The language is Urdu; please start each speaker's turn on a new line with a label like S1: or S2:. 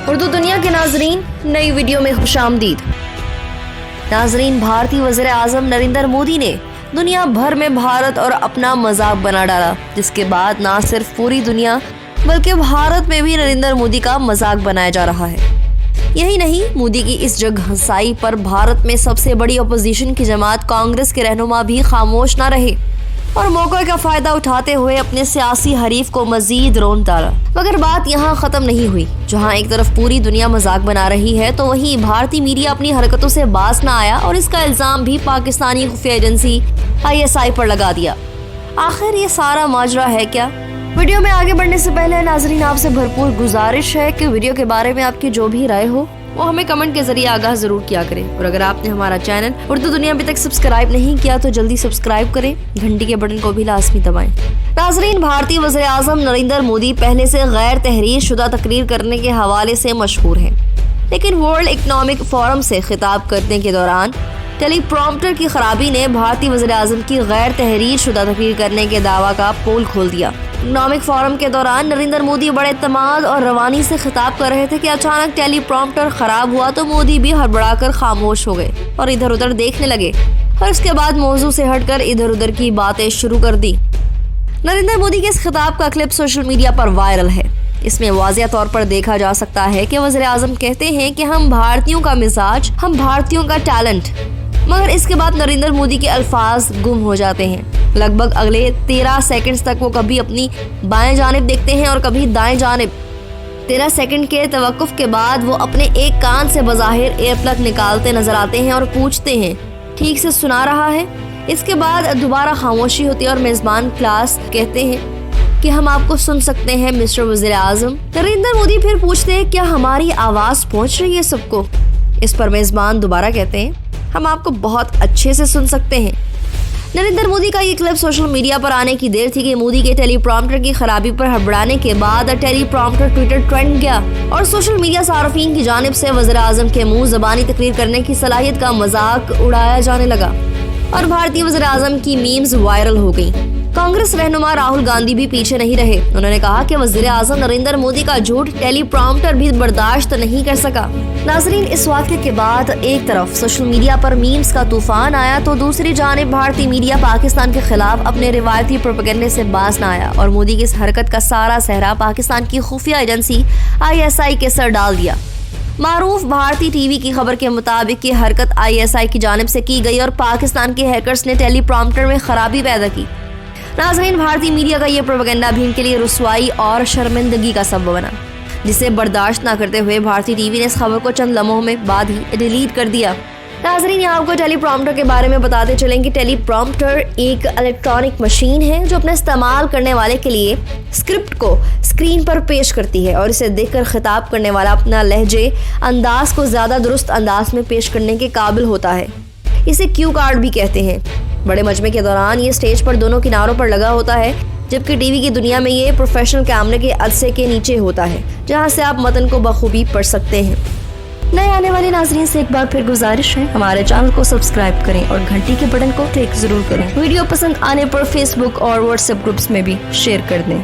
S1: اردو دنیا کے ناظرین، نئی ویڈیو میں خوشامدید۔ ناظرین، بھارتی وزیر اعظم نریندر مودی نے دنیا بھر میں بھارت اور اپنا مذاق بنا ڈالا، جس کے بعد نہ صرف پوری دنیا بلکہ بھارت میں بھی نریندر مودی کا مذاق بنایا جا رہا ہے۔ یہی نہیں، مودی کی اس جگ ہنسائی پر بھارت میں سب سے بڑی اپوزیشن کی جماعت کانگریس کے رہنما بھی خاموش نہ رہے اور موقع کا فائدہ اٹھاتے ہوئے اپنے سیاسی حریف کو مزید رون ڈالا۔ مگر بات یہاں ختم نہیں ہوئی۔ جہاں ایک طرف پوری دنیا مذاق بنا رہی ہے تو وہیں بھارتی میڈیا اپنی حرکتوں سے باز نہ آیا اور اس کا الزام بھی پاکستانی خفیہ ایجنسی ISI پر لگا دیا۔ آخر یہ سارا ماجرا ہے کیا؟ ویڈیو میں آگے بڑھنے سے پہلے ناظرین آپ سے بھرپور گزارش ہے کہ ویڈیو کے بارے میں آپ کی جو بھی رائے ہو وہ ہمیں کمنٹ کے ذریعے آگاہ ضرور کیا کریں، اور اگر آپ نے ہمارا چینل اردو دنیا ابھی تک سبسکرائب نہیں کیا تو جلدی سبسکرائب کریں، گھنٹی کے بٹن کو بھی لازمی دبائیں۔ ناظرین، بھارتی وزیر اعظم نریندر مودی پہلے سے غیر تحریر شدہ تقریر کرنے کے حوالے سے مشہور ہیں، لیکن ورلڈ اکنامک فورم سے خطاب کرنے کے دوران ٹیلی پرومپٹر کی خرابی نے بھارتی وزیر اعظم کی غیر تحریر شدہ تقریر کرنے کے دعویٰ کا پول کھول دیا۔ اکنامک فورم کے دوران نریندر مودی بڑے اعتماد اور روانی سے خطاب کر رہے تھے کہ اچانک ٹیلی پرومپٹر خراب ہوا تو مودی بھی ہڑبڑا کر خاموش ہو گئے اور ادھر ادھر دیکھنے لگے، اور اس کے بعد موضوع سے ہٹ کر ادھر ادھر کی باتیں شروع کر دی۔ نریندر مودی کے اس خطاب کا کلپ سوشل میڈیا پر وائرل ہے۔ اس میں واضح طور پر دیکھا جا سکتا ہے کہ وزیر اعظم کہتے ہیں کہ ہم بھارتیوں کا مزاج، ہم بھارتیوں کا ٹیلنٹ، مگر اس کے بعد نریندر مودی کے الفاظ گم ہو جاتے ہیں۔ لگ بھگ اگلے 13 سیکنڈز تک وہ کبھی اپنی بائیں جانب دیکھتے ہیں اور کبھی دائیں جانب۔ 13 سیکنڈ کے توقف کے بعد وہ اپنے ایک کان سے بظاہر ایئر پلگ نکالتے نظر آتے ہیں اور پوچھتے ہیں، ٹھیک سے سنا رہا ہے؟ اس کے بعد دوبارہ خاموشی ہوتی ہے اور میزبان کلاس کہتے ہیں کہ ہم آپ کو سن سکتے ہیں مسٹر وزیر اعظم۔ نریندر مودی پھر پوچھتے ہیں، کیا ہماری آواز پہنچ رہی ہے سب کو؟ اس پر میزبان دوبارہ کہتے ہیں، ہم آپ کو بہت اچھے سے سن سکتے ہیں۔ نریندر مودی کا یہ کلپ سوشل میڈیا پر آنے کی دیر تھی کہ مودی کے ٹیلی پرومپٹر کی خرابی پر ہڑبڑانے کے بعد ٹیلی پرومپٹر ٹویٹر ٹرینڈ گیا اور سوشل میڈیا صارفین کی جانب سے وزیر اعظم کے منہ زبانی تقریر کرنے کی صلاحیت کا مذاق اڑایا جانے لگا اور بھارتی وزیر اعظم کی میمز وائرل ہو گئیں۔ کانگریس رہنما راہل گاندھی بھی پیچھے نہیں رہے۔ انہوں نے کہا کہ وزیر اعظم نریندر مودی کا جھوٹ ٹیلی پرومپٹر بھی برداشت نہیں کر سکا۔ ناظرین، اس واقعے کے بعد ایک طرف سوشل میڈیا پر میمز کا طوفان آیا تو دوسری جانب بھارتی میڈیا پاکستان کے خلاف اپنے روایتی پروپیگنڈے سے باز نہ آیا اور مودی کی اس حرکت کا سارا صحرا پاکستان کی خفیہ ایجنسی ISI کے سر ڈال دیا۔ معروف بھارتی ٹی وی کی خبر کے مطابق یہ حرکت ISI کی جانب سے کی گئی اور پاکستان کے ہیکرز نے ٹیلی پرومپٹر میں خرابی پیدا کی۔ ناظرین، بھارتی میڈیا کا یہ پروپیگنڈا بھی ان کے لیے رسوائی اور شرمندگی کا سبب بنا، جسے برداشت نہ کرتے ہوئے بھارتی ٹی وی نے اس خبر کو چند لمحوں میں بعد ہی ڈیلیٹ کر دیا۔ ناظرین، یہاں آپ کو ٹیلی پرومپٹر کے بارے میں بتاتے چلیں کہ ٹیلی پرومپٹر ایک الیکٹرانک مشین ہے جو اپنے استعمال کرنے والے کے لیے اسکرپٹ کو اسکرین پر پیش کرتی ہے اور اسے دیکھ کر خطاب کرنے والا اپنا لہجے انداز کو زیادہ درست انداز میں پیش کرنے کے قابل ہوتا ہے۔ اسے کیو کارڈ بھی کہتے ہیں۔ بڑے مجمع کے دوران یہ اسٹیج پر دونوں کناروں پر لگا ہوتا ہے، جبکہ ٹی وی کی دنیا میں یہ پروفیشنل کیمرے کے عدسے کے نیچے ہوتا ہے، جہاں سے آپ متن کو بخوبی پڑھ سکتے ہیں۔ نئے آنے والے ناظرین سے ایک بار پھر گزارش ہے، ہمارے چینل کو سبسکرائب کریں اور گھنٹی کے بٹن کو کلک ضرور کریں۔ ویڈیو پسند آنے پر فیس بک اور واٹس ایپ گروپس میں بھی شیئر کر دیں۔